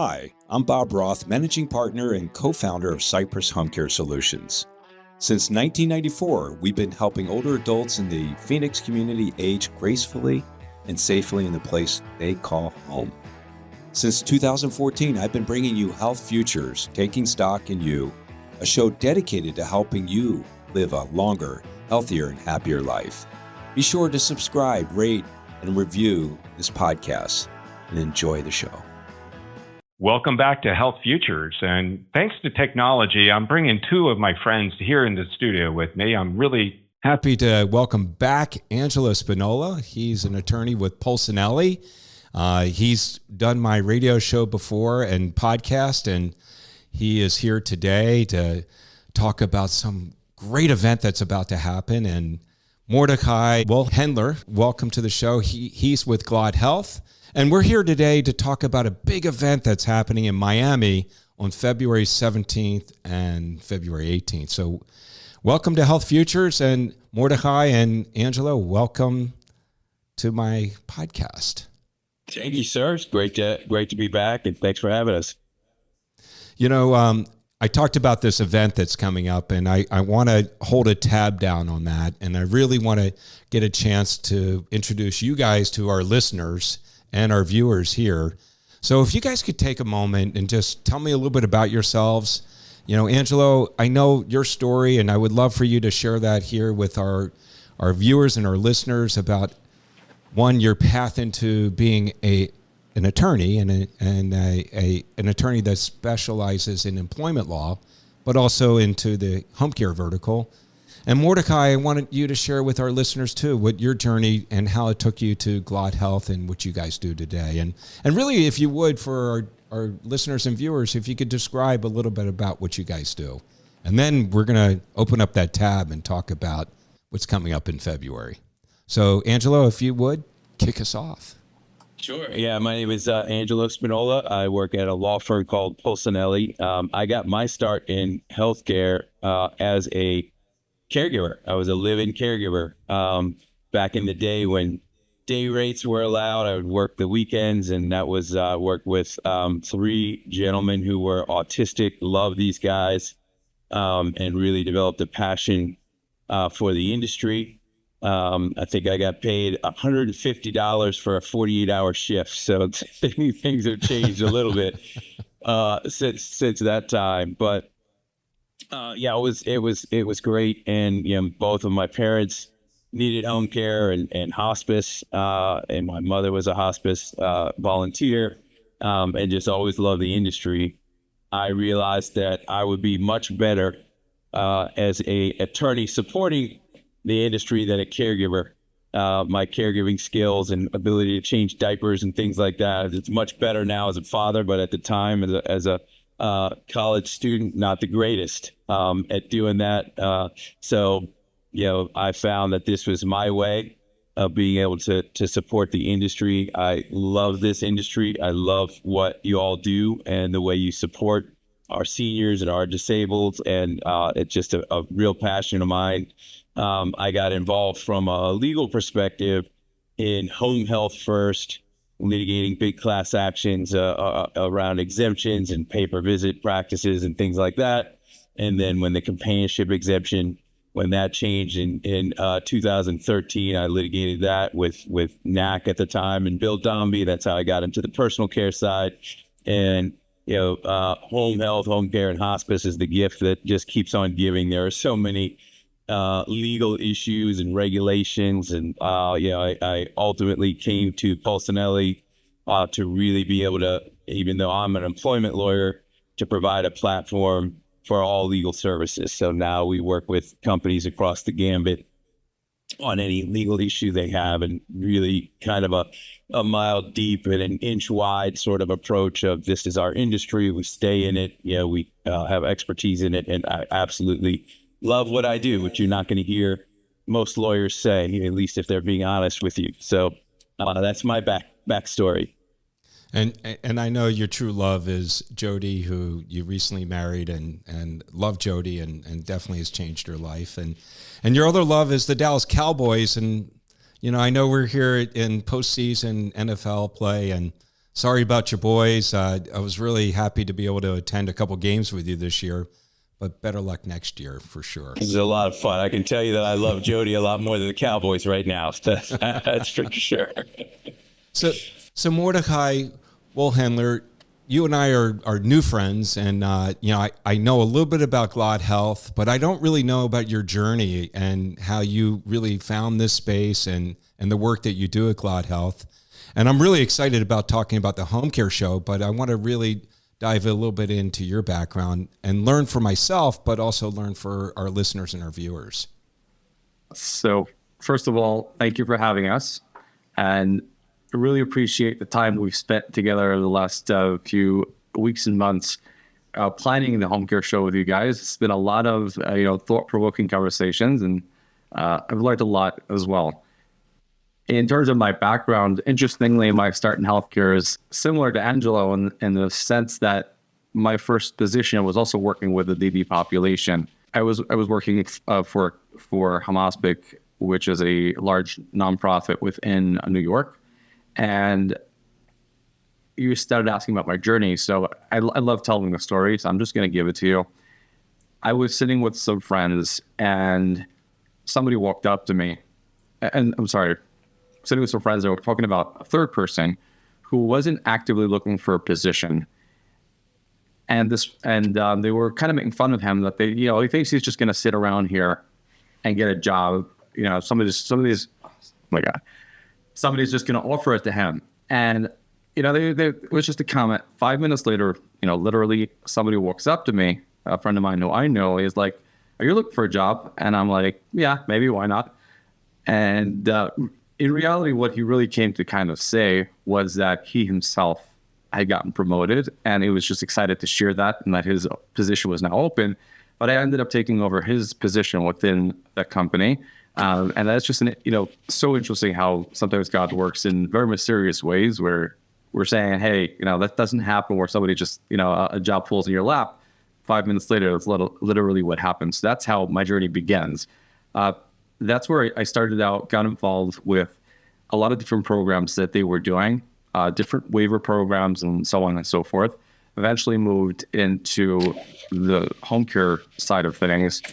Hi, I'm Bob Roth, managing partner and co-founder of Cypress Home Care Solutions. Since 1994, we've been helping older adults in the Phoenix community age gracefully and safely in the place they call home. Since 2014, I've been bringing you Health Futures, Taking Stock in You, a show dedicated to helping you live a longer, healthier, and happier life. Be sure to subscribe, rate, and review this podcast, and enjoy the show. Welcome back to Health Futures, and thanks to technology, I'm bringing two of my friends here in the studio with me. I'm really happy to welcome back Angelo Spinola. He's an attorney with Polsinelli. He's done my radio show before and podcast, and he is here today to talk about some great event that's about to happen. And Mordechai Wolhendler, welcome to the show. He's with GLATT Health. And we're here today to talk about a big event that's happening in Miami on February 17th and February 18th. So welcome to Health Futures, and Mordechai and Angelo, welcome to my podcast. Thank you, sir. It's great to be back, and thanks for having us. You know, I talked about this event that's coming up, and I want to hold a tab down on that, and I really want to get a chance to introduce you guys to our listeners and our viewers here. So if you guys could take a moment and just tell me a little bit about yourselves. You know, Angelo, I know your story, and I would love for you to share that here with our viewers and our listeners about, one, your path into being an attorney and an attorney that specializes in employment law, but also into the home care vertical. And Mordechai, I wanted you to share with our listeners too what your journey and how it took you to GLATT Health and what you guys do today. And really, if you would, for our listeners and viewers, if you could describe a little bit about what you guys do. And then we're going to open up that tab and talk about what's coming up in February. So Angelo, if you would, kick us off. Sure. Yeah, my name is Angelo Spinola. I work at a law firm called Polsinelli. I got my start in healthcare as a caregiver. I was a live-in caregiver back in the day when day rates were allowed. I would work the weekends, and that was work with three gentlemen who were autistic. Love these guys, and really developed a passion for the industry. I think I got paid $150 for a 48-hour shift. So things have changed a little bit since that time. But yeah, it was great. And you know, both of my parents needed home care and hospice, and my mother was a hospice volunteer, and just always loved the industry. I realized that I would be much better as a attorney supporting the industry than a caregiver. My caregiving skills and ability to change diapers and things like that, it's much better now as a father, but at the time as a college student, not the greatest at doing that. So, you know, I found that this was my way of being able to support the industry. I love this industry. I love what you all do and the way you support our seniors and our disabled. And it's just a real passion of mine. I got involved from a legal perspective in home health first, litigating big class actions around exemptions and pay-per-visit practices and things like that. And then when the companionship exemption, when that changed in 2013, I litigated that with NAC at the time and Bill Dombey. That's how I got into the personal care side. And you know, home health, home care, and hospice is the gift that just keeps on giving. There are so many legal issues and regulations, and I ultimately came to Polsinelli to really be able to, even though I'm an employment lawyer, to provide a platform for all legal services. So now we work with companies across the gambit on any legal issue they have, and really kind of a mile deep and an inch wide sort of approach of this is our industry. We stay in it. You know, we have expertise in it, and I absolutely love what I do, which you're not going to hear most lawyers say, at least if they're being honest with you. So that's my backstory. And I know your true love is Jody, who you recently married, and love Jody and definitely has changed her life. And your other love is the Dallas Cowboys. And, you know, I know we're here in postseason NFL play, and Sorry about your boys. I was really happy to be able to attend a couple games with you this year, but better luck next year for sure. This is a lot of fun. I can tell you that I love Jody a lot more than the Cowboys right now. That's for sure. So Mordechai, Wolhendler, you and I are new friends, and I know a little bit about GLATT Health, but I don't really know about your journey and how you really found this space and the work that you do at GLATT Health. And I'm really excited about talking about the home care show, but I want to really dive a little bit into your background and learn for myself, but also learn for our listeners and our viewers. So first of all, thank you for having us. And I really appreciate the time we've spent together over the last few weeks and months planning the home care show with you guys. It's been a lot of thought-provoking conversations, and I've learned a lot as well. In terms of my background, interestingly, my start in healthcare is similar to Angelo in the sense that my first position was also working with the DB population. I was working for Hamaspic, which is a large nonprofit within New York. And you started asking about my journey. So I love telling the story, so I'm just going to give it to you. I was sitting with some friends, and somebody walked up to me. And I'm sorry, sitting with some friends, they were talking about a third person who wasn't actively looking for a position. And they were kind of making fun of him that he thinks he's just going to sit around here and get a job. Somebody's just going to offer it to him. And, it was just a comment. 5 minutes later, literally somebody walks up to me, a friend of mine who I know, is like, "Are you looking for a job?" And I'm like, "Yeah, maybe, why not?" And in reality, what he really came to kind of say was that he himself had gotten promoted, and he was just excited to share that and that his position was now open. But I ended up taking over his position within that company. And that's just so interesting how sometimes God works in very mysterious ways, where we're saying, hey, that doesn't happen where somebody just, a job falls in your lap. 5 minutes later, it's literally what happens. So that's how my journey begins. That's where I started out, got involved with a lot of different programs that they were doing, different waiver programs and so on and so forth. Eventually moved into the home care side of things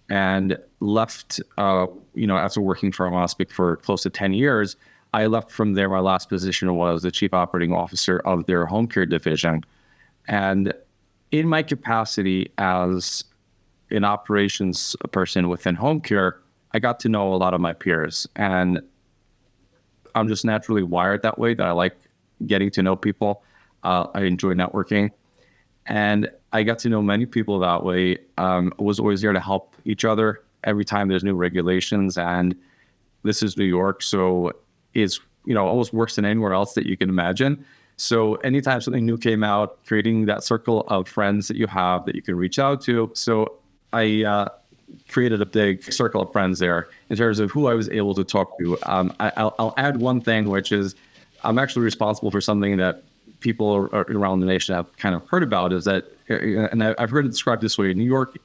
and left, after working for Hamaspic for close to 10 years, I left from there. My last position was the chief operating officer of their home care division. And in my capacity as an operations person within home care, I got to know a lot of my peers. And I'm just naturally wired that way, that I like getting to know people. I enjoy networking. And I got to know many people that way. Was always there to help each other every time there's new regulations. And this is New York, so it's almost worse than anywhere else that you can imagine. So anytime something new came out, creating that circle of friends that you have that you can reach out to. So I created a big circle of friends there in terms of who I was able to talk to. I'll add one thing, which is I'm actually responsible for something that people around the nation have kind of heard about, is that, and I've heard it described this way, New York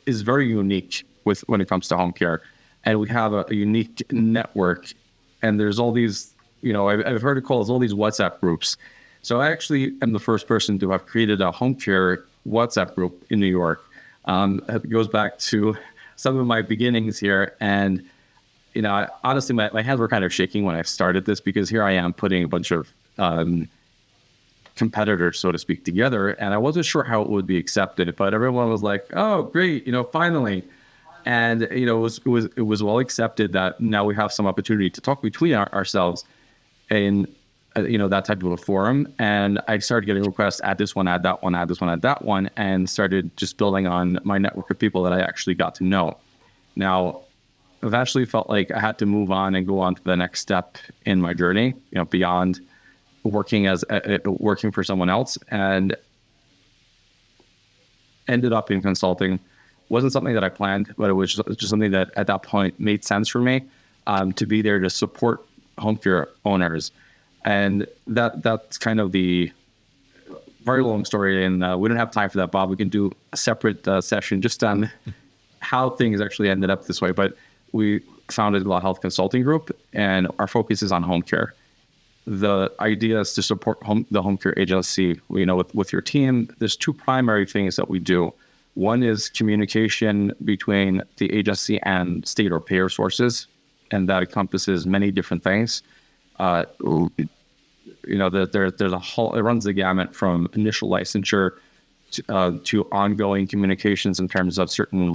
is very unique when it comes to home care. And we have a unique network. And there's all these, I've heard it called all these WhatsApp groups. So I actually am the first person to have created a home care WhatsApp group in New York. It goes back to some of my beginnings here. And, honestly, my hands were kind of shaking when I started this, because here I am putting a bunch of competitors, so to speak, together. And I wasn't sure how it would be accepted, but everyone was like, "Oh, great, finally." And, it was well accepted that now we have some opportunity to talk between ourselves in, that type of a forum. And I started getting requests, add this one, add that one, add this one, add that one, and started just building on my network of people that I actually got to know. Now, eventually felt like I had to move on and go on to the next step in my journey, beyond working for someone else, and ended up in consulting. Wasn't something that I planned, but it was just something that at that point made sense for me to be there to support home care owners. And that's kind of the very long story. And we don't have time for that, Bob. We can do a separate session just on how things actually ended up this way. But we founded GLATT Health Consulting Group, and our focus is on home care. the idea is to support the home care agency, with your team. There's two primary things that we do. One is communication between the agency and state or payer sources, and that encompasses many different things. There's a whole, it runs the gamut from initial licensure to ongoing communications in terms of certain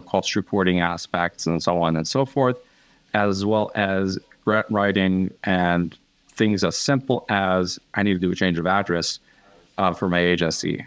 cost reporting aspects and so on and so forth, as well as grant writing and things as simple as I need to do a change of address for my agency.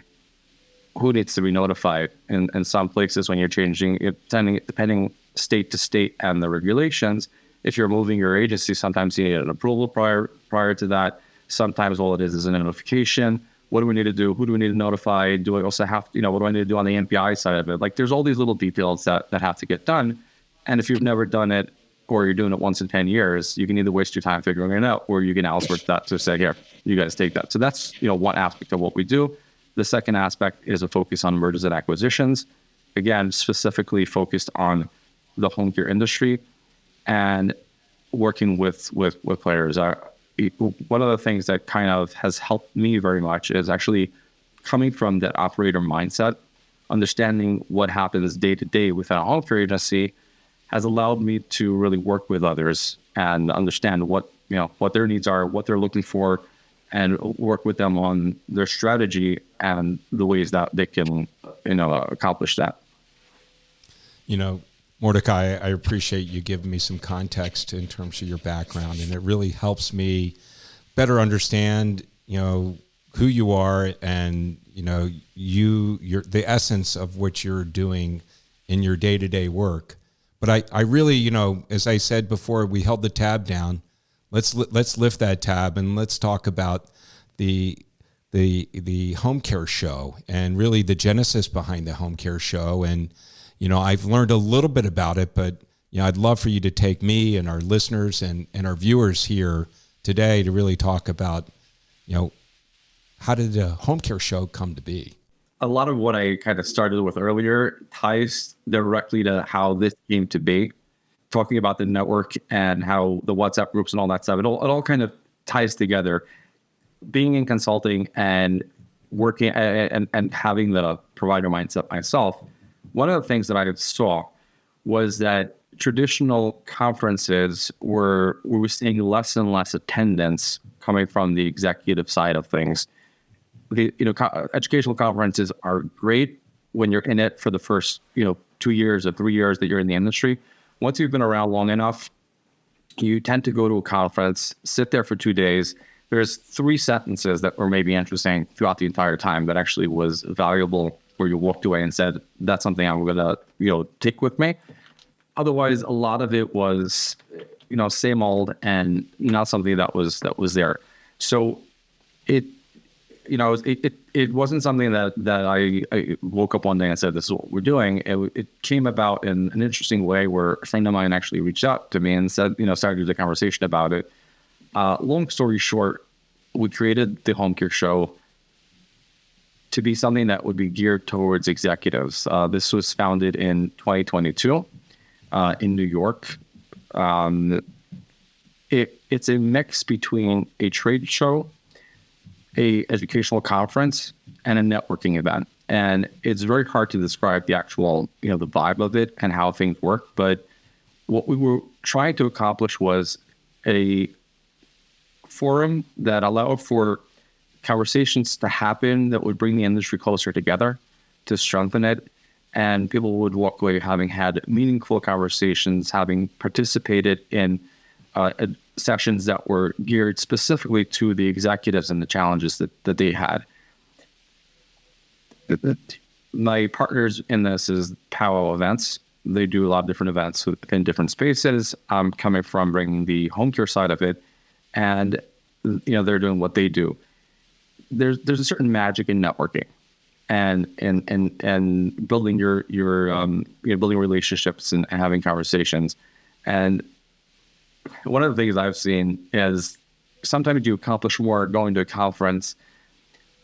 Who needs to be notified? In some places, when you're changing, depending state to state and the regulations, if you're moving your agency, sometimes you need an approval prior to that. Sometimes all it is a notification. What do we need to do? Who do we need to notify? Do I also have, what do I need to do on the MPI side of it? There's all these little details that have to get done. And if you've never done it, or you're doing it once in 10 years, you can either waste your time figuring it out, or you can outsource that to say, here, you guys take that. So that's, one aspect of what we do. The second aspect is a focus on mergers and acquisitions. Again, specifically focused on the home care industry and working with players. One of the things that kind of has helped me very much is actually coming from that operator mindset, understanding what happens day to day within a home care agency has allowed me to really work with others and understand what their needs are, what they're looking for, and work with them on their strategy and the ways that they can, accomplish that. Mordechai, I appreciate you giving me some context in terms of your background, and it really helps me better understand, who you are and, you're the essence of what you're doing in your day-to-day work. But I really, as I said before, we held the tab down. Let's lift that tab and let's talk about the home care show and really the genesis behind the home care show. And I've learned a little bit about it, but I'd love for you to take me and our listeners and our viewers here today to really talk about how did the home care show come to be? A lot of what I kind of started with earlier ties directly to how this came to be. Talking about the network and how the WhatsApp groups and all that stuff, it all kind of ties together. Being in consulting and working and having the provider mindset myself, one of the things that I saw was that traditional conferences we were seeing less and less attendance coming from the executive side of things. Educational conferences are great when you're in it for the first, 2 years or 3 years that you're in the industry. Once you've been around long enough, you tend to go to a conference, sit there for 2 days. There's 3 sentences that were maybe interesting throughout the entire time that actually was valuable, where you walked away and said, that's something I'm going to, take with me. Otherwise, a lot of it was, same old and not something that was there. So it wasn't something that I woke up one day and said, this is what we're doing. It came about in an interesting way where a friend of mine actually reached out to me and said, started the conversation about it. Long story short, we created the home care show to be something that would be geared towards executives. This was founded in 2022 in New York. It's a mix between a trade show, a educational conference, and a networking event. And it's very hard to describe the actual, the vibe of it and how things work. But what we were trying to accomplish was a forum that allowed for conversations to happen that would bring the industry closer together, to strengthen it. And people would walk away having had meaningful conversations, having participated in sessions that were geared specifically to the executives and the challenges that they had. My partners in this is Powwow Events. They do a lot of different events in different spaces. I'm coming from bringing the home care side of it, and they're doing what they do. There's a certain magic in networking and building your building relationships and having conversations. And one of the things I've seen is sometimes you accomplish more going to a conference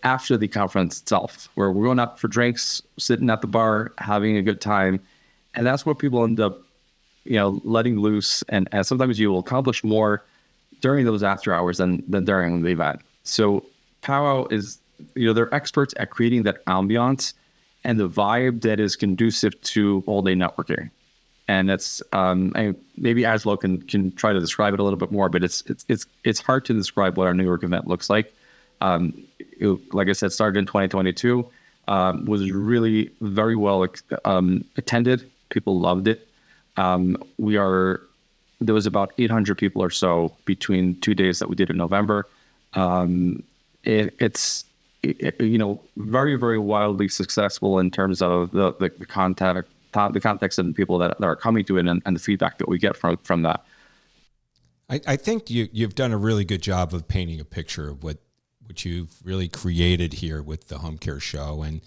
after the conference itself, where we're going out for drinks, sitting at the bar, having a good time. And that's where people end up, letting loose. And sometimes you will accomplish more during those after hours than during the event. So Powwow is, they're experts at creating that ambiance and the vibe that is conducive to all-day networking. And it's maybe Angelo can try to describe it a little bit more, but it's hard to describe what our New York event looks like. Like I said, started in 2022, was really very well attended. People loved it. There was about 800 people or so between 2 days that we did in November. It's very, very wildly successful in terms of the context of the people that are coming to it and the feedback that we get from that. I think you've done a really good job of painting a picture of what you've really created here with the home care show. And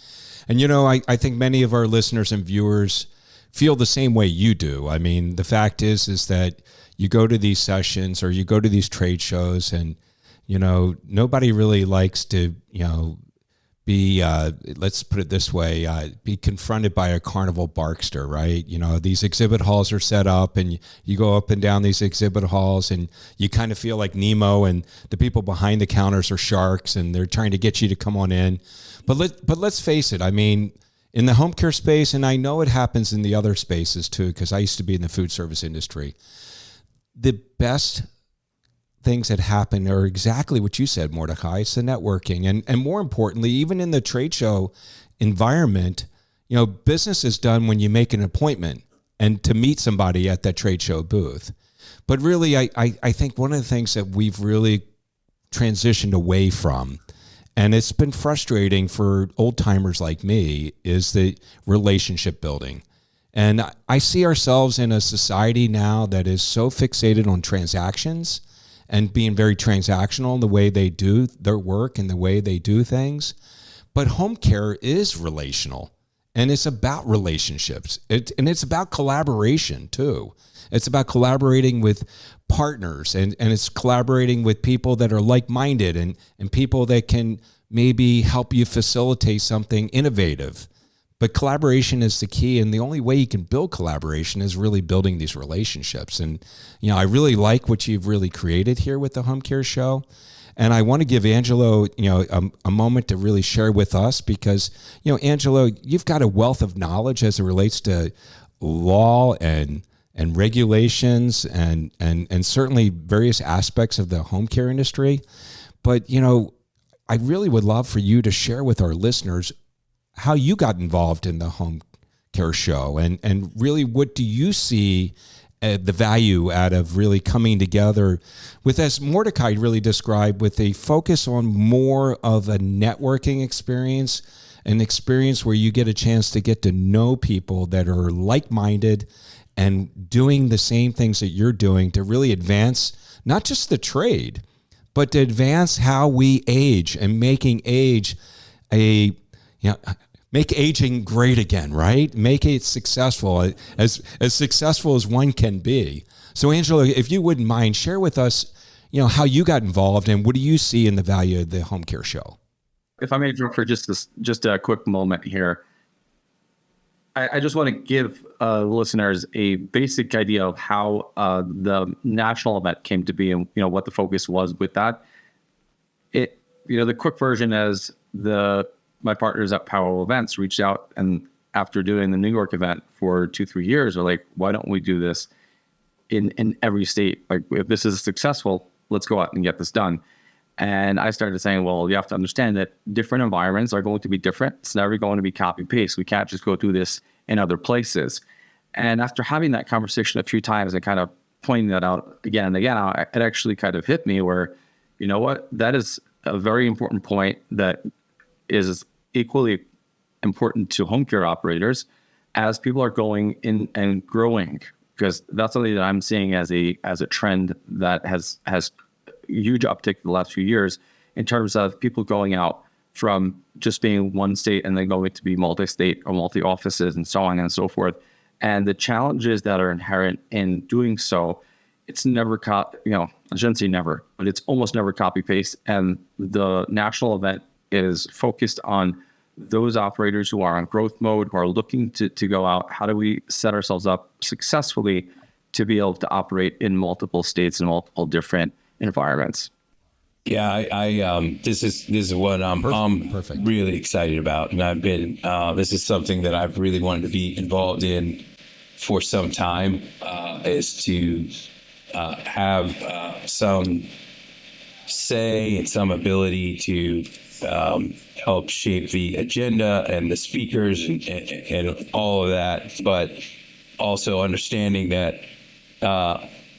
I think many of our listeners and viewers feel the same way you do. I mean, the fact is that you go to these sessions or you go to these trade shows and, nobody really likes to, be, let's put it this way, be confronted by a carnival barkster, right? These exhibit halls are set up and you go up and down these exhibit halls and you kind of feel like Nemo and the people behind the counters are sharks and they're trying to get you to come on in. But let's face it, I mean, in the home care space, and I know it happens in the other spaces too, because I used to be in the food service industry, the best things that happen are exactly what you said, Mordechai. It's the networking. And more importantly, even in the trade show environment, business is done when you make an appointment and to meet somebody at that trade show booth. But really, I think one of the things that we've really transitioned away from, and it's been frustrating for old timers like me, is the relationship building. And I see ourselves in a society now that is so fixated on transactions and being very transactional in the way they do their work and the way they do things. But home care is relational, and it's about relationships. And it's about collaboration too. It's about collaborating with partners, and it's collaborating with people that are like-minded and people that can maybe help you facilitate something innovative. But collaboration is the key, and the only way you can build collaboration is really building these relationships. And, I really like what you've really created here with the home care show. And I want to give Angelo, a moment to really share with us because, Angelo, you've got a wealth of knowledge as it relates to law and regulations and certainly various aspects of the home care industry. But, I really would love for you to share with our listeners how you got involved in the home care show and really what do you see the value out of really coming together with, as Mordechai really described, with a focus on more of a networking experience, an experience where you get a chance to get to know people that are like-minded and doing the same things that you're doing to really advance not just the trade, but to advance how we age and making age make aging great again, right? Make it successful, as successful as one can be. So, Angelo, if you wouldn't mind, share with us, how you got involved and what do you see in the value of the home care show? If I may, for just a quick moment here, I just want to give listeners a basic idea of how the national event came to be and what the focus was with that. The quick version is my partners at Powwow Events reached out, and after doing the New York event for 2-3 years, are like, why don't we do this in every state? Like, if this is successful, let's go out and get this done. And I started saying, well, you have to understand that different environments are going to be different. It's never going to be copy paste. We can't just go do this in other places. And after having that conversation a few times and kind of pointing that out again and again, it actually kind of hit me where, that is a very important point that is equally important to home care operators as people are going in and growing, because that's something that I'm seeing as a trend that has huge uptick in the last few years in terms of people going out from just being one state and then going to be multi-state or multi-offices and so on and so forth. And the challenges that are inherent in doing so, it's never, I shouldn't say never, but it's almost never copy paste. And the national event is focused on those operators who are on growth mode, who are looking to go out. How do we set ourselves up successfully to be able to operate in multiple states and multiple different environments. Yeah, I this is what I'm Perfect. really excited about, and I've been this is something that I've really wanted to be involved in for some time, is to have some say and some ability to help shape the agenda and the speakers and all of that, but also understanding that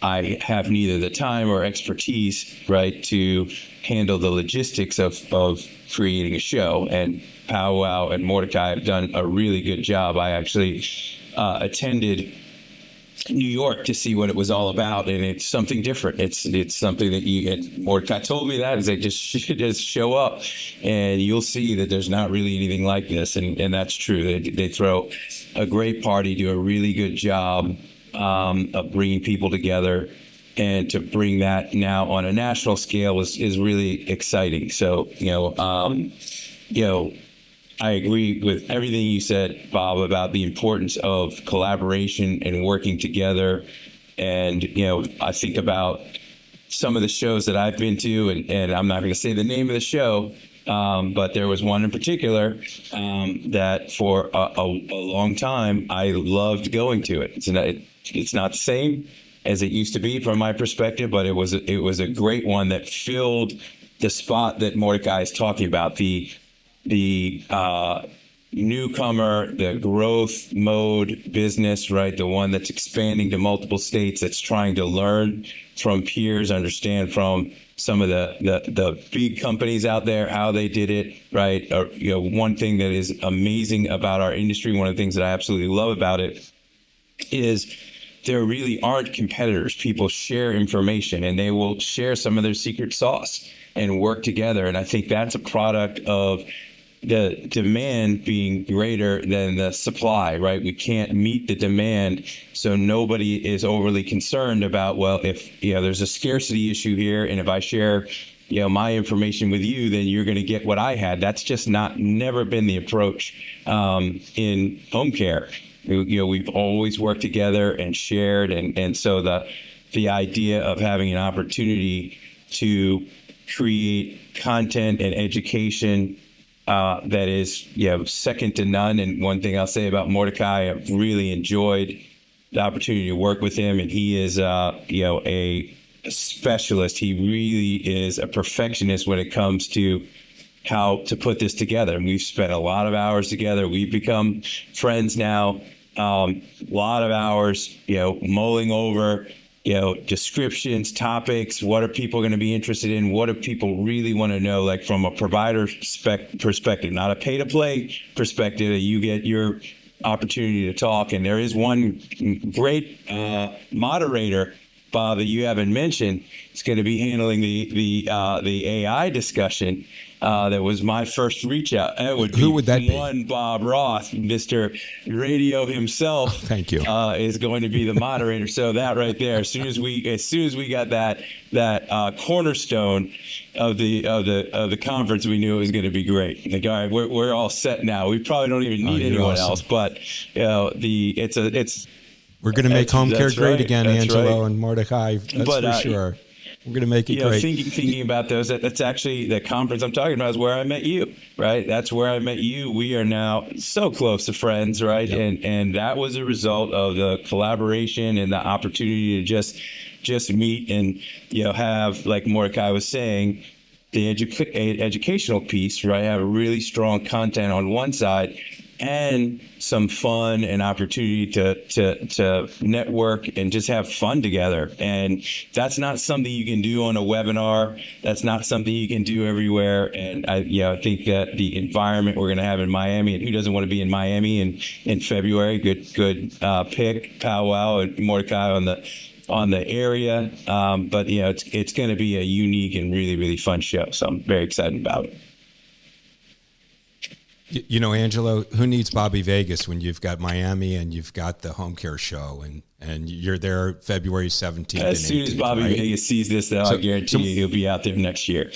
I have neither the time or expertise, right, to handle the logistics of creating a show. And Powwow and Mordechai have done a really good job. I actually attended New York to see what it was all about, and it's something different. It's something that Mordechai told me that is they just show up, and you'll see that there's not really anything like this, and that's true. They throw a great party, do a really good job of bringing people together, and to bring that now on a national scale is really exciting. So I agree with everything you said, Bob, about the importance of collaboration and working together. And, I think about some of the shows that I've been to, and I'm not going to say the name of the show, but there was one in particular that for a long time, I loved going to it. It's not the same as it used to be from my perspective, but it was a great one that filled the spot that Mordechai is talking about, the newcomer, the growth mode business, right? The one that's expanding to multiple states, that's trying to learn from peers, understand from some of the big companies out there, how they did it, right? One thing that is amazing about our industry, one of the things that I absolutely love about it is there really aren't competitors. People share information, and they will share some of their secret sauce and work together. And I think that's a product of the demand being greater than the supply, right? We can't meet the demand, so nobody is overly concerned about, well, if there's a scarcity issue here, and if I share my information with you, then you're going to get what I had. That's just never been the approach in home care. We've always worked together and shared, and so the idea of having an opportunity to create content and education that is second to none. And one thing I'll say about Mordechai, I've really enjoyed the opportunity to work with him, and he is a specialist. He really is a perfectionist when it comes to how to put this together. And we've spent a lot of hours together. We've become friends now. A lot of hours, mulling over, descriptions, topics. What are people going to be interested in? What do people really want to know? Like from a provider perspective, not a pay-to-play perspective. You get your opportunity to talk. And there is one great moderator, Bob, that you haven't mentioned. It's going to be handling the AI discussion. That was my first reach out. Who would that be? One Bob Roth, Mr. Radio himself. Thank you. Is going to be the moderator. So that right there, as soon as we got that cornerstone of the conference, we knew it was going to be great. Like, all right, we're all set now. We probably don't even need anyone else. But we're going to make home care great again, that's Angelo right. and Mordechai. That's for sure. We're going to make it great. Thinking about those, that's actually the conference I'm talking about is where I met you, right? That's where I met you. We are now so close to friends, right? Yep. And that was a result of the collaboration and the opportunity to just meet and, have, like Mordechai was saying, the educational piece, right? Have a really strong content on one side and some fun and opportunity to network and just have fun together. And that's not something you can do on a webinar. That's not something you can do everywhere. And I think that the environment we're going to have in Miami, and who doesn't want to be in Miami in February? Good pick, Powwow and Mordechai on the area. But it's going to be a unique and really, really fun show. So I'm very excited about it. Angelo, who needs Bobby Vegas when you've got Miami and you've got the home care show and you're there February 17th and 18th. As soon as Bobby Vegas sees this, though, I guarantee you he'll be out there next year.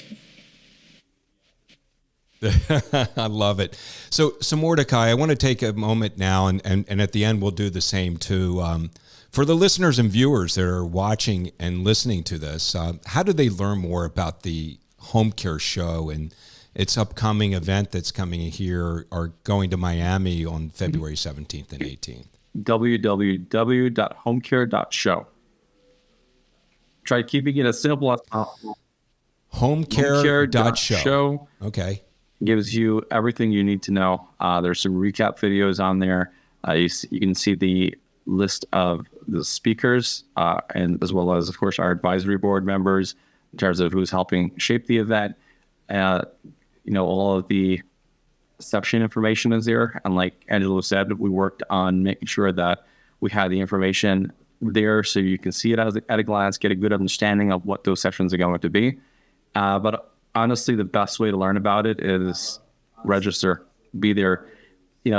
I love it. So Mordechai, I want to take a moment now, and at the end we'll do the same too, For the listeners and viewers that are watching and listening to this, how do they learn more about the home care show and its upcoming event that's coming here or going to Miami on February 17th and 18th? www.homecare.show. Try keeping it as simple as possible. Homecare.show. Okay. Gives you everything you need to know. There's some recap videos on there. You can see the list of the speakers, and as well as, of course, our advisory board members in terms of who's helping shape the event. All of the reception information is there. And like Angelo said, we worked on making sure that we had the information there so you can see it at a glance, get a good understanding of what those sessions are going to be. But honestly, the best way to learn about it is register, be there,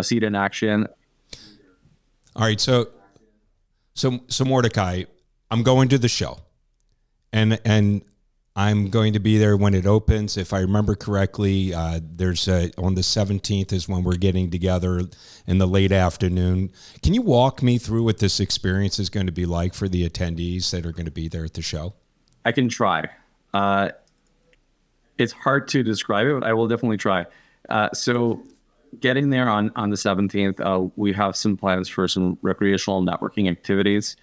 see it in action. All right. So Mordechai, I'm going to the show and I'm going to be there when it opens. If I remember correctly, there's on the 17th is when we're getting together in the late afternoon. Can you walk me through what this experience is going to be like for the attendees that are going to be there at the show? I can try. It's hard to describe it, but I will definitely try. So getting there on the 17th, we have some plans for some recreational networking activities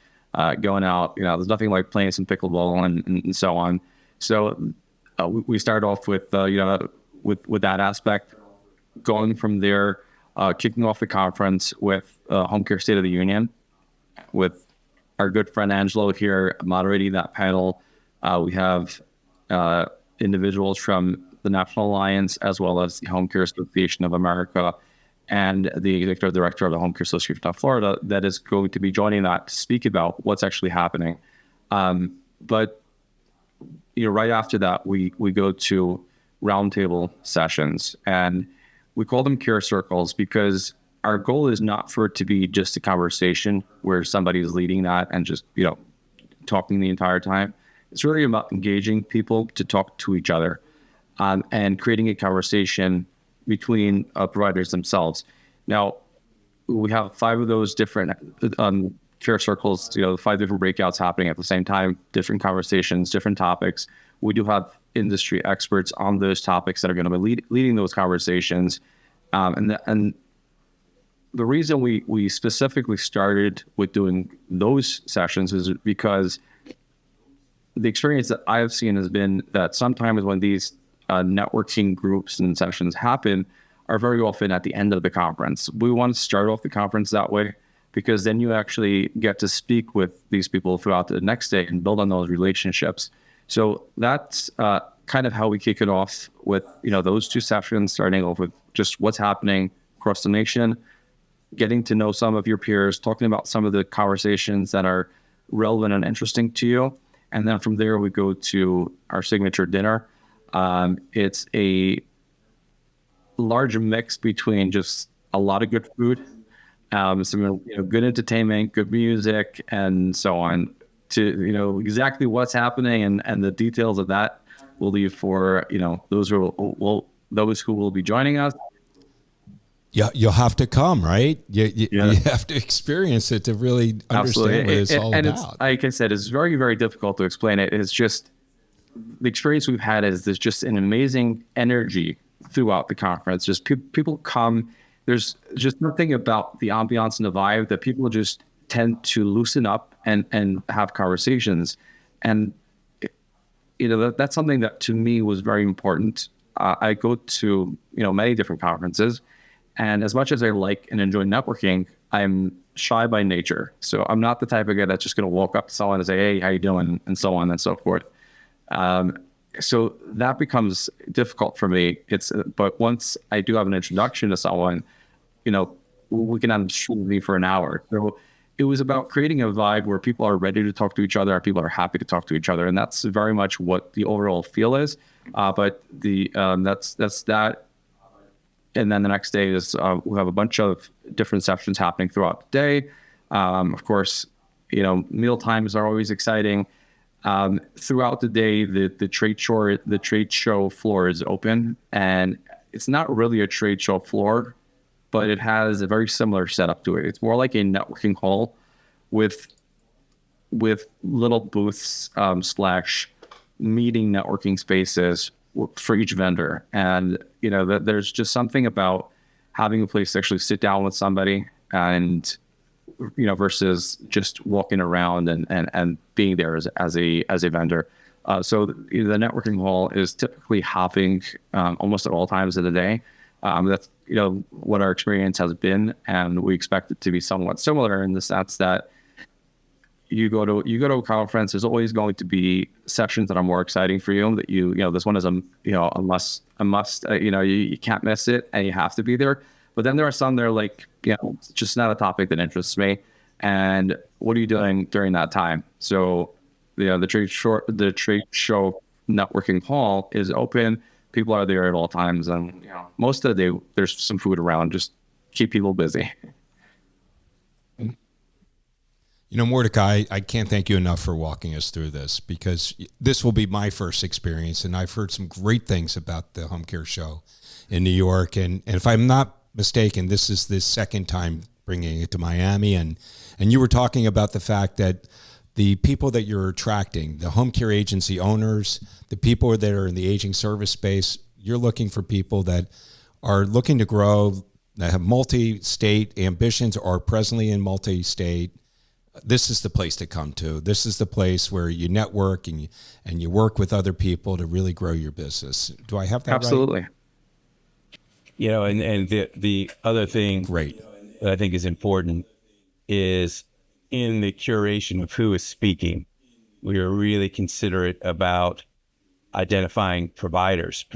going out. There's nothing like playing some pickleball and so on. So we start off with that aspect, going from there, kicking off the conference with Home Care State of the Union, with our good friend Angelo here moderating that panel. We have individuals from the National Alliance, as well as the Home Care Association of America and the executive director of the Home Care Association of Florida that is going to be joining that to speak about what's actually happening. But right after that, we go to roundtable sessions, and we call them care circles because our goal is not for it to be just a conversation where somebody is leading that and just, talking the entire time. It's really about engaging people to talk to each other and creating a conversation between providers themselves. Now, we have 5 of those different care circles, 5 different breakouts happening at the same time, different conversations, different topics. We do have industry experts on those topics that are going to be leading those conversations. And the reason we specifically started with doing those sessions is because the experience that I have seen has been that sometimes when these networking groups and sessions happen are very often at the end of the conference. We want to start off the conference that way because then you actually get to speak with these people throughout the next day and build on those relationships. So that's kind of how we kick it off with, those 2 sessions, starting off with just what's happening across the nation, getting to know some of your peers, talking about some of the conversations that are relevant and interesting to you. And then from there, we go to our signature dinner. It's a large mix between just a lot of good food, some good entertainment, good music, and so on. To exactly what's happening and the details of that, we'll leave for those who will be joining us. Yeah, you'll have to come, right? You have to experience it to really understand what it's all about. It's, like I said, it's very, very difficult to explain it. It's just the experience we've had is there's just an amazing energy throughout the conference. Just people come. There's just nothing about the ambiance and the vibe that people just tend to loosen up and have conversations. And that's something that to me was very important. I go to many different conferences. And as much as I like and enjoy networking, I'm shy by nature. So I'm not the type of guy that's just going to walk up to someone and say, "Hey, how you doing?" and so on and so forth. So that becomes difficult for me. But once I do have an introduction to someone, we can have me for an hour. So it was about creating a vibe where people are ready to talk to each other, people are happy to talk to each other, and that's very much what the overall feel is. But that's that. And then the next day is we'll have a bunch of different sessions happening throughout the day. Of course, meal times are always exciting. Throughout the day, the trade show floor is open, and it's not really a trade show floor, but it has a very similar setup to it. It's more like a networking hall with with little booths slash meeting networking spaces for each vendor. And, there's just something about having a place to actually sit down with somebody and, versus just walking around and being there as a vendor. So the networking hall is typically hopping almost at all times of the day. That's what our experience has been, and we expect it to be somewhat similar in the sense that you go to a conference. There's always going to be sessions that are more exciting for you. That this one is a must. You can't miss it, and you have to be there. But then there are some that are like, it's just not a topic that interests me. And what are you doing during that time? So, the trade show networking hall is open. People are there at all times, and most of the day there's some food around. Just keep people busy. Mordechai, I can't thank you enough for walking us through this, because this will be my first experience, and I've heard some great things about the home care show in New York. And if I'm not mistaken, this is the second time bringing it to Miami. And you were talking about the fact that the people that you're attracting, the home care agency owners, the people that are in the aging service space, you're looking for people that are looking to grow, that have multi-state ambitions, or are presently in multi-state. This is the place to come to. This is the place where you network and you work with other people to really grow your business. Do I have that Absolutely. right? And the other thing Great. that I think is important is in the curation of who is speaking, we are really considerate about identifying providers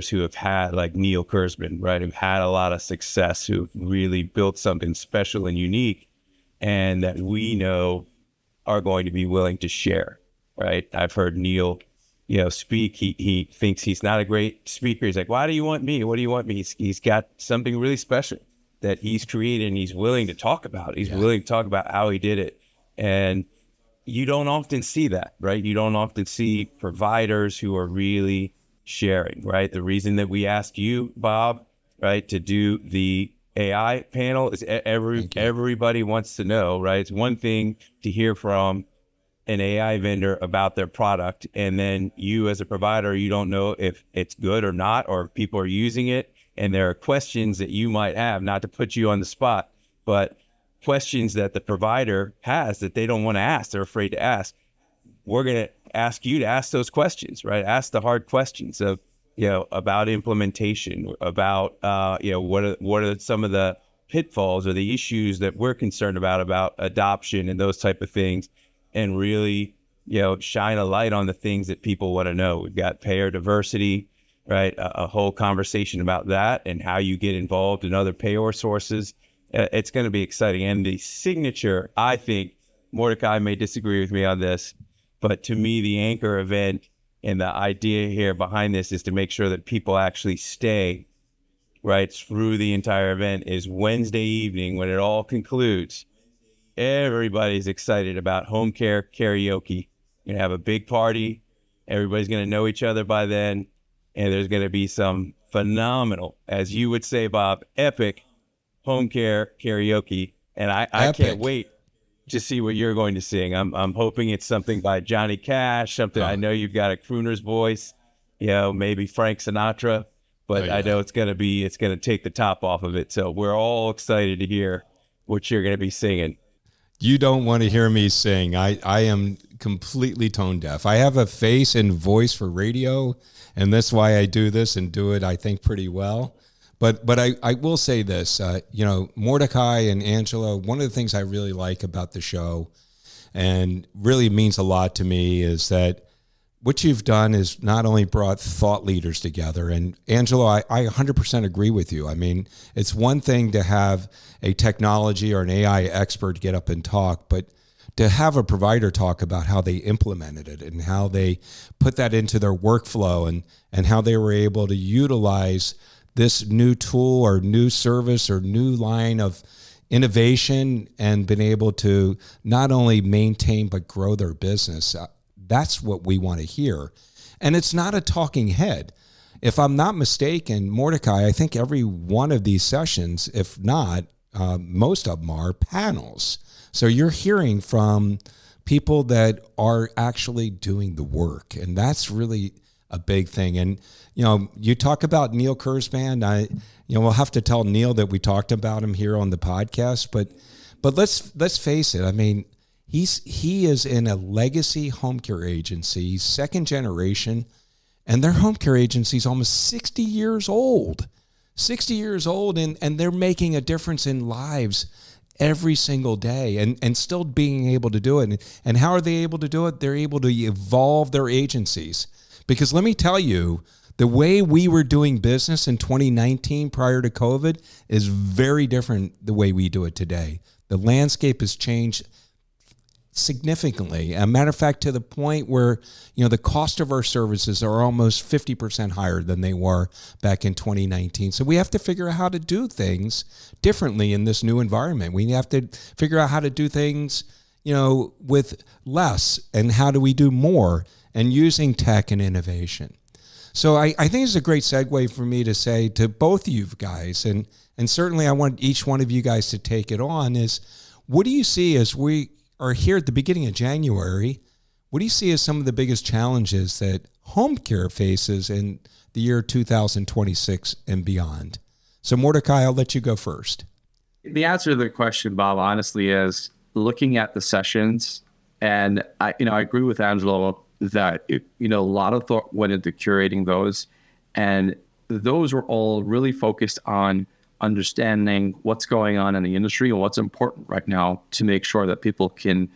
who have had, like Neil Kurzman, right, who've had a lot of success, who've really built something special and unique, and that we know are going to be willing to share, right? I've heard Neil, speak. He thinks he's not a great speaker. He's like, why do you want me? What do you want me? He's got something really special that he's created, and he's willing to talk about. He's willing to talk about how he did it. And you don't often see that, right? You don't often see providers who are really sharing, right? The reason that we asked you, Bob, right, to do the AI panel is everybody wants to know, right? It's one thing to hear from an AI vendor about their product, and then you as a provider, you don't know if it's good or not, or if people are using it. And there are questions that you might have, not to put you on the spot, but questions that the provider has that they don't want to ask, they're afraid to ask. We're going to ask you to ask those questions, right? Ask the hard questions of, about implementation, about, what are some of the pitfalls or the issues that we're concerned about adoption and those type of things, and really, shine a light on the things that people want to know. We've got payer diversity, right? A whole conversation about that and how you get involved in other payer sources. It's going to be exciting. And the signature, I think, Mordechai may disagree with me on this, but to me, the anchor event and the idea here behind this is to make sure that people actually stay right through the entire event, is Wednesday evening when it all concludes. Everybody's excited about home care karaoke. You're going to have a big party. Everybody's going to know each other by then. And there's going to be some phenomenal, as you would say, Bob, epic home care karaoke. And I can't wait to see what you're going to sing. I'm hoping it's something by Johnny Cash, something I know you've got a crooner's voice, maybe Frank Sinatra, but I know it's going to take the top off of it. So we're all excited to hear what you're going to be singing. You don't want to hear me sing. I am completely tone deaf. I have a face and voice for radio, and that's why I do this and do it, I think, pretty well. But I will say this, Mordechai and Angelo, one of the things I really like about the show and really means a lot to me is that what you've done is not only brought thought leaders together, and Angelo, I 100% agree with you. I mean, it's one thing to have a technology or an AI expert get up and talk, but to have a provider talk about how they implemented it and how they put that into their workflow and how they were able to utilize this new tool or new service or new line of innovation and been able to not only maintain but grow their business. That's what we want to hear. And it's not a talking head. If I'm not mistaken, Mordechai, I think every one of these sessions, if not, most of them are panels. So you're hearing from people that are actually doing the work. And that's really a big thing. And, you talk about Neil Kurzban. We'll have to tell Neil that we talked about him here on the podcast, but let's face it. I mean, he is in a legacy home care agency, second generation, and their home care agency is almost 60 years old. 60 years old, and they're making a difference in lives every single day and still being able to do it. And how are they able to do it? They're able to evolve their agencies. Because let me tell you, the way we were doing business in 2019 prior to COVID is very different the way we do it today. The landscape has changed significantly. As a matter of fact, to the point where, the cost of our services are almost 50% higher than they were back in 2019. So we have to figure out how to do things differently in this new environment. We have to figure out how to do things, with less, and how do we do more, and using tech and innovation. So I think it's a great segue for me to say to both of you guys, and certainly I want each one of you guys to take it on, is what do you see as we are here at the beginning of January? What do you see as some of the biggest challenges that home care faces in the year 2026 and beyond? So Mordechai, I'll let you go first. The answer to the question, Bob, honestly, is looking at the sessions. And I agree with Angelo that, a lot of thought went into curating those. And those were all really focused on understanding what's going on in the industry and what's important right now to make sure that people can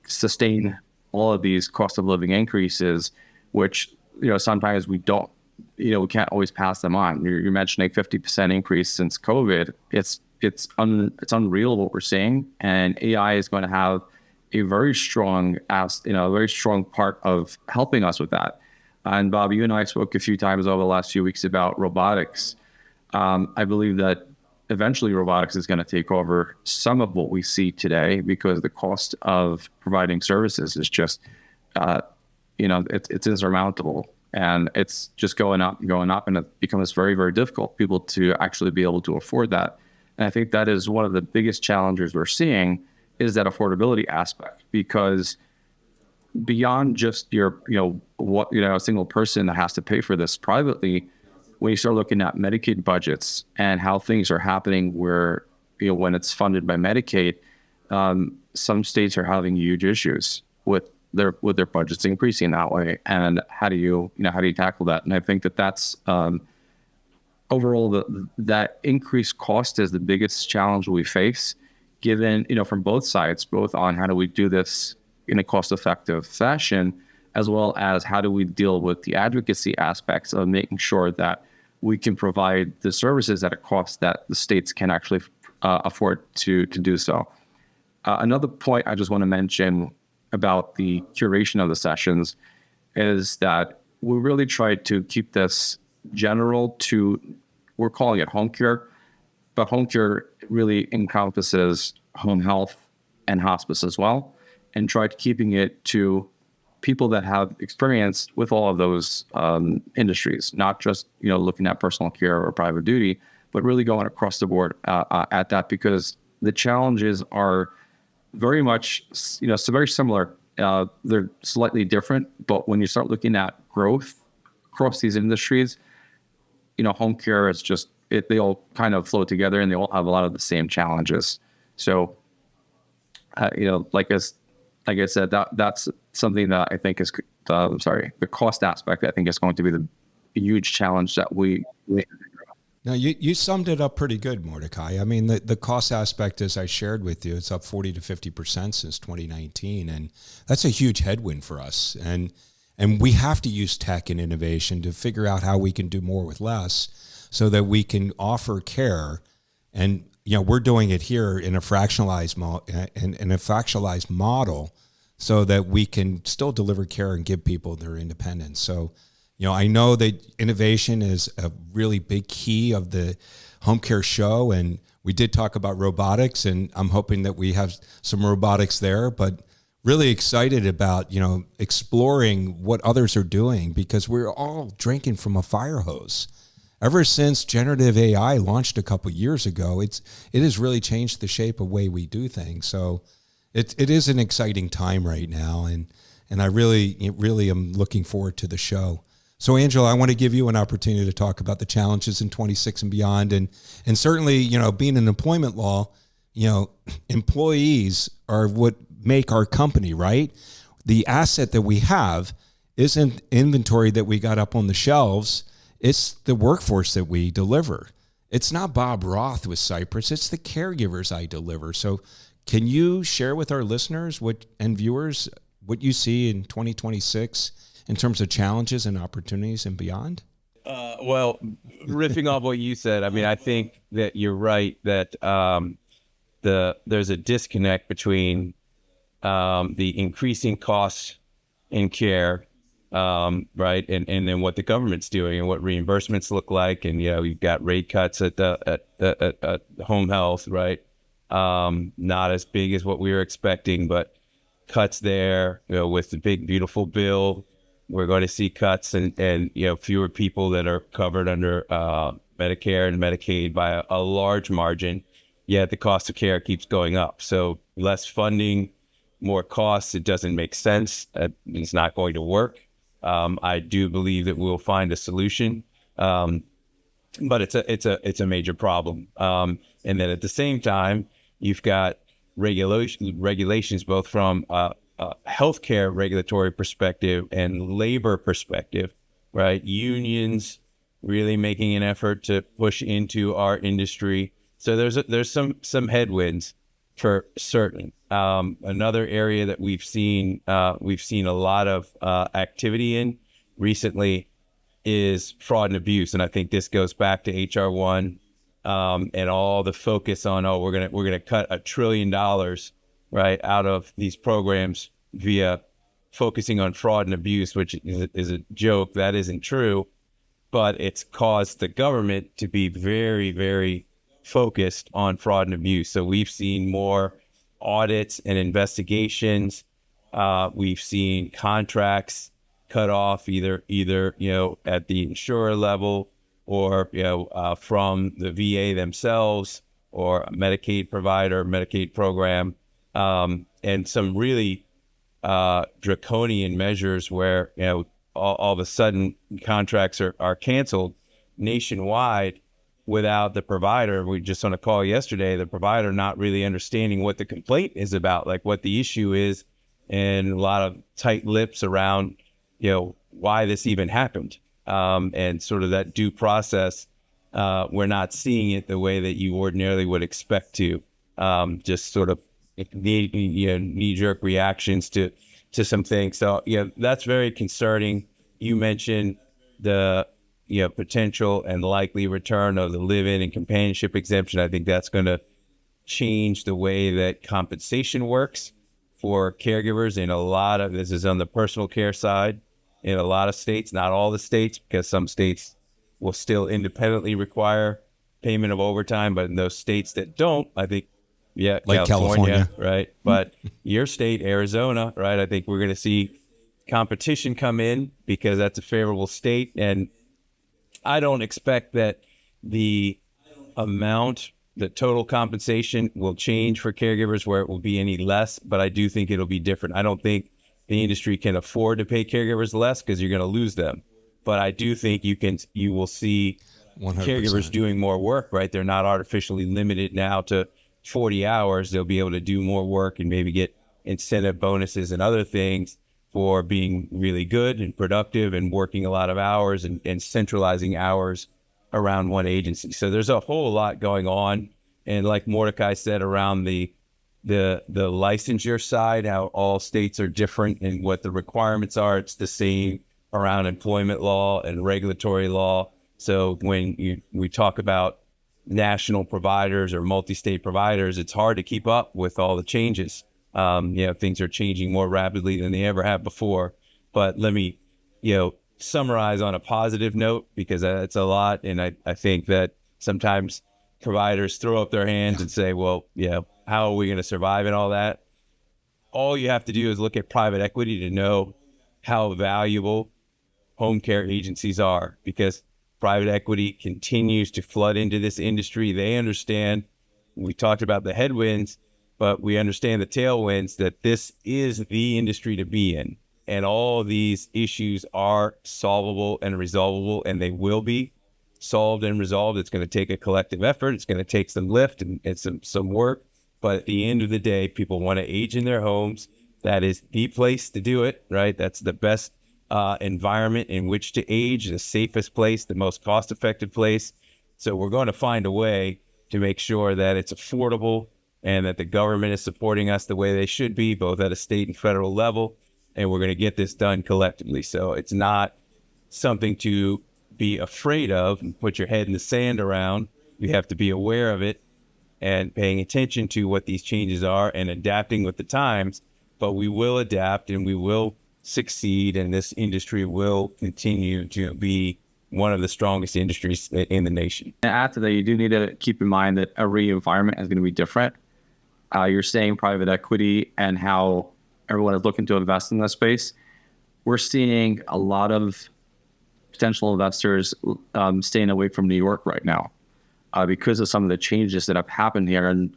sustain all of these cost of living increases, which, sometimes we don't, we can't always pass them on. You're mentioning 50% increase since COVID. It's unreal what we're seeing. And AI is going to have a very strong part of helping us with that. And Bob, you and I spoke a few times over the last few weeks about robotics. I believe that eventually robotics is going to take over some of what we see today because the cost of providing services is just, it's insurmountable, and it's just going up, and it becomes very, very difficult for people to actually be able to afford that. And I think that is one of the biggest challenges we're seeing, is that affordability aspect, because beyond just a single person that has to pay for this privately, when you start looking at Medicaid budgets and how things are happening where, when it's funded by Medicaid, some states are having huge issues with their budgets increasing that way. And how do you tackle that? And I think that's overall that increased cost is the biggest challenge we face, given, from both sides, both on how do we do this in a cost-effective fashion, as well as how do we deal with the advocacy aspects of making sure that we can provide the services at a cost that the states can actually afford to do so. Another point I just want to mention about the curation of the sessions is that we really tried to keep this general to, we're calling it home care, but home care really encompasses home health and hospice as well, and tried keeping it to people that have experience with all of those industries, not just looking at personal care or private duty, but really going across the board at that, because the challenges are very much very similar. They're slightly different, but when you start looking at growth across these industries, home care is just they all kind of flow together, and they all have a lot of the same challenges. So, like I said, that's something that I think is, the cost aspect, I think, is going to be the huge challenge that we Now, you summed it up pretty good, Mordechai. I mean, the cost aspect, as I shared with you, it's up 40 to 50% since 2019, and that's a huge headwind for us. And we have to use tech and innovation to figure out how we can do more with less, so that we can offer care. And we're doing it here in a fractionalized model, so that we can still deliver care and give people their independence. So, I know that innovation is a really big key of the home care show, and we did talk about robotics, and I'm hoping that we have some robotics there, but really excited about, exploring what others are doing, because we're all drinking from a fire hose. Ever since generative AI launched a couple years ago, it has really changed the shape of way we do things. So It is an exciting time right now, and I really am looking forward to the show. So, Angelo, I want to give you an opportunity to talk about the challenges in 26 and beyond, and certainly, being in employment law, employees are what make our company, right? The asset that we have isn't inventory that we got up on the shelves. It's the workforce that we deliver. It's not Bob Roth with Cypress. It's the caregivers I deliver. So can you share with our listeners and viewers what you see in 2026 in terms of challenges and opportunities and beyond? Well, riffing off what you said, I mean, I think that you're right that there's a disconnect between the increasing costs in care, right, and then what the government's doing and what reimbursements look like, and you've got rate cuts at home health, right? Not as big as what we were expecting, but cuts there. With the big beautiful bill, we're going to see cuts and fewer people that are covered under Medicare and Medicaid by a large margin. Yet the cost of care keeps going up. So less funding, more costs. It doesn't make sense. It's not going to work. I do believe that we'll find a solution, but it's a major problem. And then at the same time, you've got regulations both from a healthcare regulatory perspective and labor perspective, right? Unions really making an effort to push into our industry. So there's some headwinds for certain. Another area that we've seen a lot of activity in recently is fraud and abuse, and I think this goes back to HR1 and all the focus on we're gonna cut $1 trillion right out of these programs via focusing on fraud and abuse, which is a joke. That isn't true, but it's caused the government to be very, very focused on fraud and abuse. So we've seen more audits and investigations. We've seen contracts cut off either at the insurer level or from the VA themselves or a Medicaid provider, Medicaid program, and some really draconian measures where all of a sudden contracts are canceled nationwide without the provider. We just on a call yesterday, the provider not really understanding what the complaint is about, like what the issue is, and a lot of tight lips around, why this even happened. And sort of that due process, we're not seeing it the way that you ordinarily would expect to. Just sort of knee-jerk reactions to some things. So, that's very concerning. You mentioned the potential and likely return of the live-in and companionship exemption. I think that's going to change the way that compensation works for caregivers in a lot of, this is on the personal care side, in a lot of states, not all the states, because some states will still independently require payment of overtime, but in those states that don't, I think, like California, right? But your state, Arizona, right? I think we're going to see competition come in because that's a favorable state. And I don't expect that the total compensation will change for caregivers where it will be any less, but I do think it'll be different. I don't think the industry can afford to pay caregivers less because you're going to lose them. But I do think you will see 100%. Caregivers doing more work, right? They're not artificially limited now to 40 hours. They'll be able to do more work and maybe get incentive bonuses and other things for being really good and productive and working a lot of hours and centralizing hours around one agency. So there's a whole lot going on. And like Mordechai said, around the licensure side, how all states are different and what the requirements are, it's the same around employment law and regulatory law. So when we talk about national providers or multi-state providers, it's hard to keep up with all the changes. Things are changing more rapidly than they ever have before. But let me, summarize on a positive note, because that's a lot. And I think that sometimes providers throw up their hands and say, well, how are we going to survive and all that? All you have to do is look at private equity to know how valuable home care agencies are, because private equity continues to flood into this industry. They understand, we talked about the headwinds, but we understand the tailwinds that this is the industry to be in. And all these issues are solvable and resolvable, and they will be solved and resolved. It's going to take a collective effort. It's going to take some lift and some work. But at the end of the day, people want to age in their homes. That is the place to do it, right? That's the best environment in which to age, the safest place, the most cost-effective place. So we're going to find a way to make sure that it's affordable and that the government is supporting us the way they should be, both at a state and federal level. And we're going to get this done collectively. So it's not something to be afraid of and put your head in the sand around. You have to be aware of it and paying attention to what these changes are and adapting with the times. But we will adapt and we will succeed, and this industry will continue to be one of the strongest industries in the nation. And after that, you do need to keep in mind that every environment is going to be different. You're saying private equity and how everyone is looking to invest in this space. We're seeing a lot of potential investors staying away from New York right now because of some of the changes that have happened here. And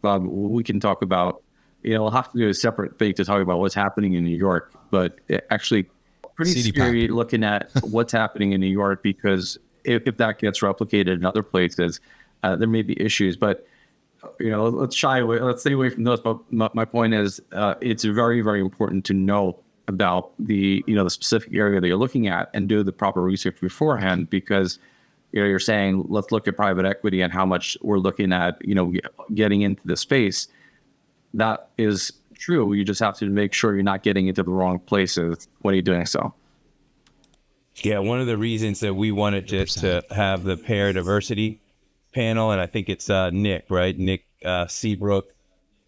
we can talk about, we'll have to do a separate thing to talk about what's happening in New York, but actually pretty scary looking at what's happening in New York, because if that gets replicated in other places, there may be issues. But let's stay away from those. But my point is, it's very, very important to know about the specific area that you're looking at and do the proper research beforehand, because you're saying, let's look at private equity and how much we're looking at, getting into the space. That is true. You just have to make sure you're not getting into the wrong places when you're doing so. Yeah, one of the reasons that we wanted to have the pair diversity panel, and I think it's Nick, right? Nick Seabrook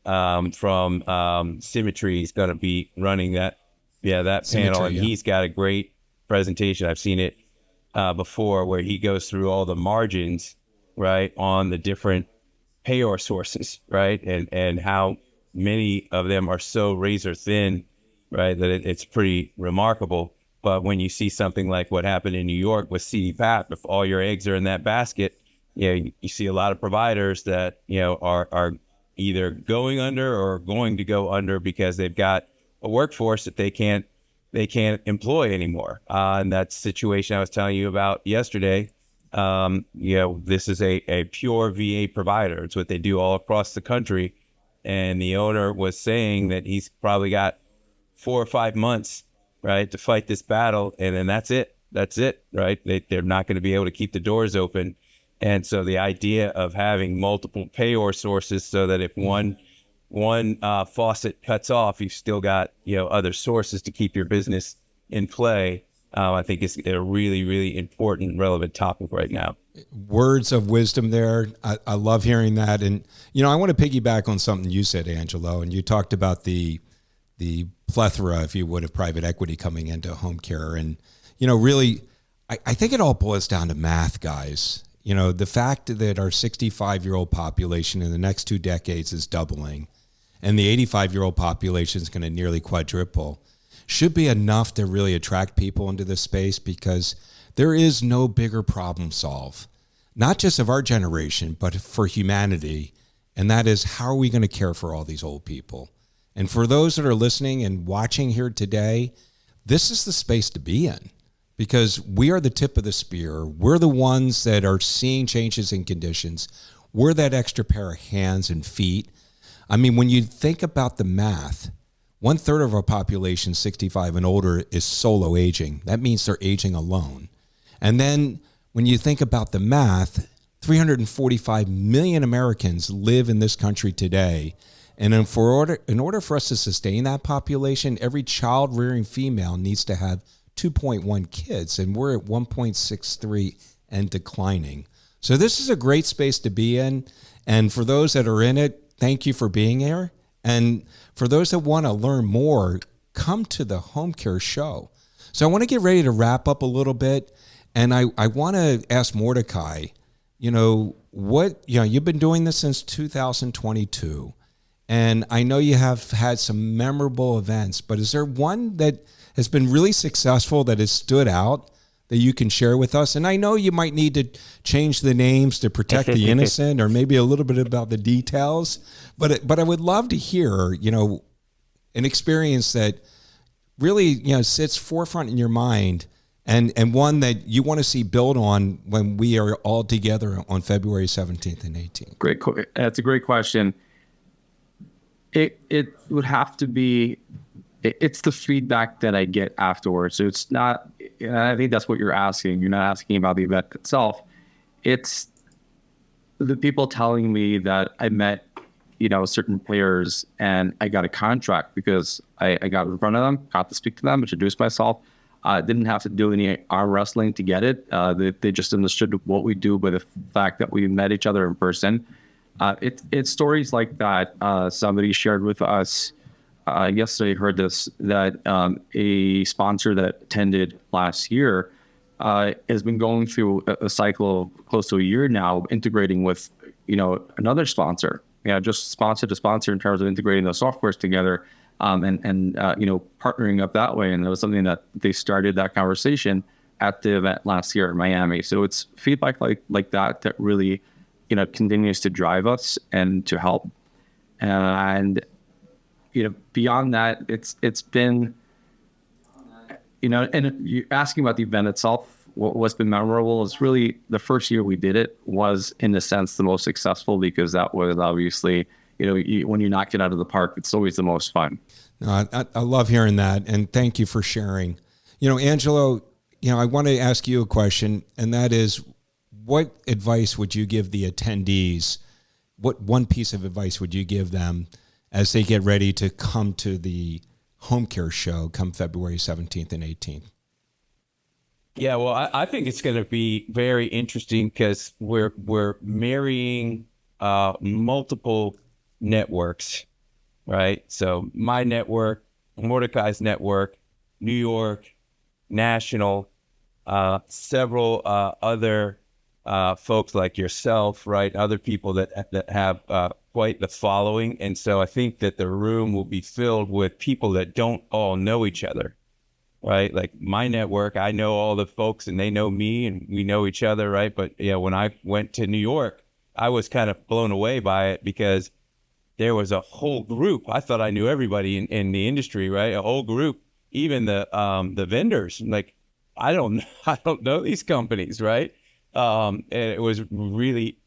from Symmetry is going to be running that panel, and he's got a great presentation. I've seen it before, where he goes through all the margins, right, on the different payor sources, right, and how many of them are so razor thin, right, that it's pretty remarkable. But when you see something like what happened in New York with CDPAP, if all your eggs are in that basket, you see a lot of providers that are either going under or going to go under because they've got a workforce that they can't employ anymore. And that situation I was telling you about yesterday, this is a pure VA provider. It's what they do all across the country. And the owner was saying that he's probably got 4 or 5 months, right, to fight this battle. And then that's it, right? They're not going to be able to keep the doors open. And so the idea of having multiple payor sources so that if one faucet cuts off, you've still got, other sources to keep your business in play, I think is a really, really important and relevant topic right now. Words of wisdom there. I love hearing that. And, I want to piggyback on something you said, Angelo, and you talked about the plethora, if you would, of private equity coming into home care. And, really, I think it all boils down to math, guys. The fact that our 65-year-old population in the next 2 decades is doubling, and the 85-year-old population is going to nearly quadruple, should be enough to really attract people into this space, because there is no bigger problem solve, not just of our generation, but for humanity. And that is, how are we going to care for all these old people? And for those that are listening and watching here today, this is the space to be in, because we are the tip of the spear. We're the ones that are seeing changes in conditions. We're that extra pair of hands and feet. I mean, when you think about the math, 1/3 of our population, 65 and older, is solo aging. That means they're aging alone. And then when you think about the math, 345 million Americans live in this country today. And in order for us to sustain that population, every child-rearing female needs to have 2.1 kids, and we're at 1.63 and declining. So this is a great space to be in. And for those that are in it, thank you for being here. And for those that want to learn more, come to the Home Care Show. So I want to get ready to wrap up a little bit. And I want to ask Mordechai, you've been doing this since 2022. And I know you have had some memorable events, but is there one that has been really successful that has stood out that you can share with us? And I know you might need to change the names to protect the innocent, or maybe a little bit about the details. But I would love to hear, an experience that really, sits forefront in your mind, and one that you want to see build on when we are all together on February 17th and 18th. That's a great question. It would have to be, it's the feedback that I get afterwards. So it's not, and I think that's what you're asking. You're not asking about the event itself. It's the people telling me that I met, certain players and I got a contract because I got in front of them, got to speak to them, introduce myself. Didn't have to do any arm wrestling to get it. They just understood what we do by the fact that we met each other in person. It's stories like that. Somebody shared with us yesterday, heard this, that a sponsor that attended last year has been going through a cycle of close to a year now, integrating with, another sponsor. Just sponsor to sponsor in terms of integrating those softwares together. And partnering up that way. And it was something that they started that conversation at the event last year in Miami. So it's feedback like that really, continues to drive us and to help. And, beyond that, it's been, and you're asking about the event itself. What's been memorable is really the first year we did it was, in a sense, the most successful, because that was obviously, when you knock it out of the park, it's always the most fun. No, I love hearing that. And thank you for sharing. Angelo, I want to ask you a question, and that is, what advice would you give the attendees? What one piece of advice would you give them as they get ready to come to the home care show come February 17th and 18th? Yeah, well, I think it's going to be very interesting because we're marrying multiple networks, right? So my network, Mordechai's network, New York, national, several other folks like yourself, right? Other people that have quite the following. And so I think that the room will be filled with people that don't all know each other, right? Like my network, I know all the folks and they know me and we know each other, right? But when I went to New York, I was kind of blown away by it because there was a whole group. I thought I knew everybody in the industry, right? A whole group, even the vendors. Like, I don't know these companies, right? And it was really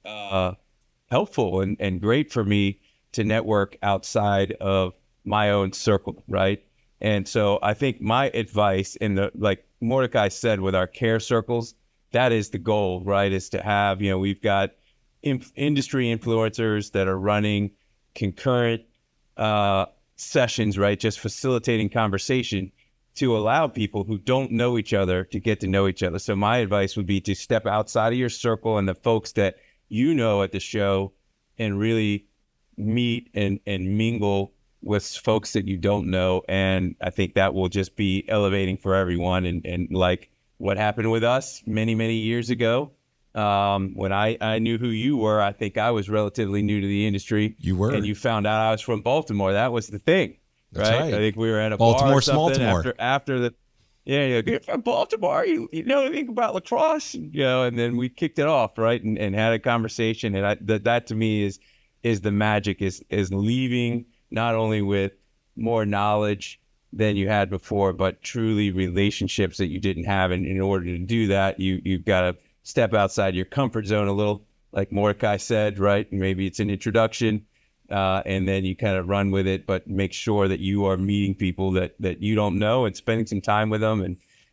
helpful and great for me to network outside of my own circle, right? And so I think my advice like Mordechai said, with our care circles, that is the goal, right? Is to have, we've got industry influencers that are running concurrent sessions, right? Just facilitating conversation to allow people who don't know each other to get to know each other. So my advice would be to step outside of your circle and the folks that at the show, and really meet and mingle with folks that you don't know. And I think that will just be elevating for everyone. And like what happened with us many, many years ago, when I knew who you were, I think I was relatively new to the industry. You were. And you found out I was from Baltimore. That was the thing. That's right. I think we were at a Baltimore, bar or something Smaltimore. after the, you're from Baltimore. You know anything about lacrosse? And then we kicked it off, right? And had a conversation. And that to me is the magic, is leaving not only with more knowledge than you had before, but truly relationships that you didn't have. And in order to do that, you've got to step outside your comfort zone a little, like Mordechai said, right? Maybe it's an introduction, and then you kind of run with it, but make sure that you are meeting people that you don't know and spending some time with them,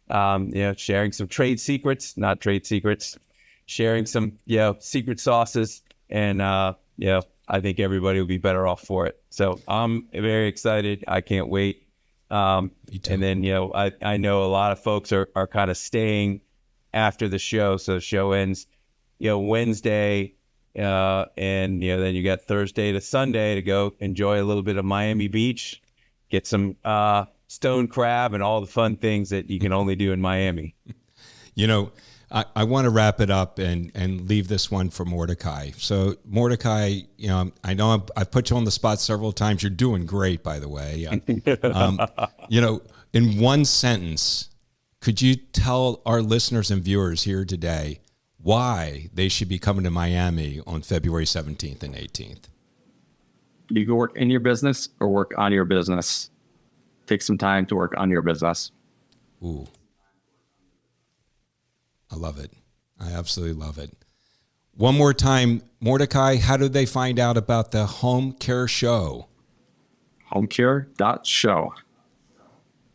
and sharing some not trade secrets, sharing some secret sauces, and I think everybody will be better off for it. So I'm very excited. I can't wait. And then I know a lot of folks are kind of staying after the show. So the show ends Wednesday, and then you got Thursday to Sunday to go enjoy a little bit of Miami Beach, get some stone crab and all the fun things that you can only do in Miami. I want to wrap it up and leave this one for Mordechai. So Mordechai, I know I've put you on the spot several times. You're doing great, by the way. In one sentence, could you tell our listeners and viewers here today why they should be coming to Miami on February 17th and 18th? You can work in your business or work on your business. Take some time to work on your business. Ooh. I love it. I absolutely love it. One more time, Mordechai, how do they find out about the Home Care Show? Homecare.show.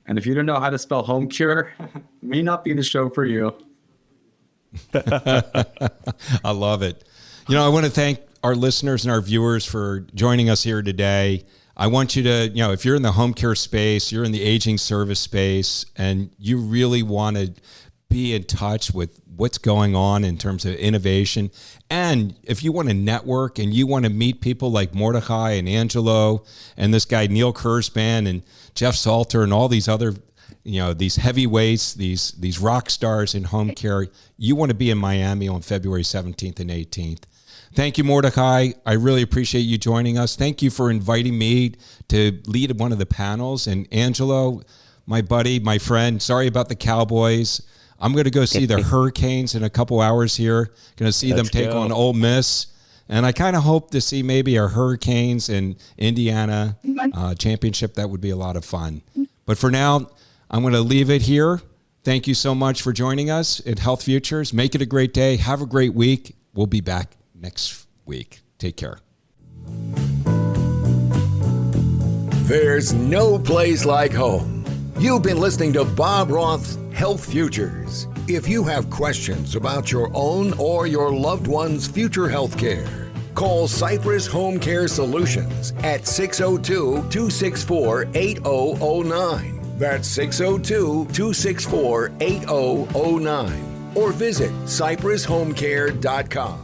And if you don't know how to spell home cure, may not be the show for you. I love it. I want to thank our listeners and our viewers for joining us here today. I want you to, if you're in the home care space, you're in the aging service space, and you really want to be in touch with what's going on in terms of innovation. And if you want to network and you want to meet people like Mordechai and Angelo and this guy, Neil Kurzban and Jeff Salter and all these other, these heavyweights, these rock stars in home care, you want to be in Miami on February 17th and 18th. Thank you, Mordechai. I really appreciate you joining us. Thank you for inviting me to lead one of the panels. And Angelo, my buddy, my friend, sorry about the Cowboys. I'm going to go see the Hurricanes in a couple hours here. Going to see them take on Ole Miss. And I kind of hope to see maybe our Hurricanes in Indiana championship. That would be a lot of fun. But for now, I'm going to leave it here. Thank you so much for joining us at Health Futures. Make it a great day. Have a great week. We'll be back next week. Take care. There's no place like home. You've been listening to Bob Roth's Health Futures. If you have questions about your own or your loved one's future health care, call Cypress Home Care Solutions at 602-264-8009. That's 602-264-8009. Or visit cypresshomecare.com.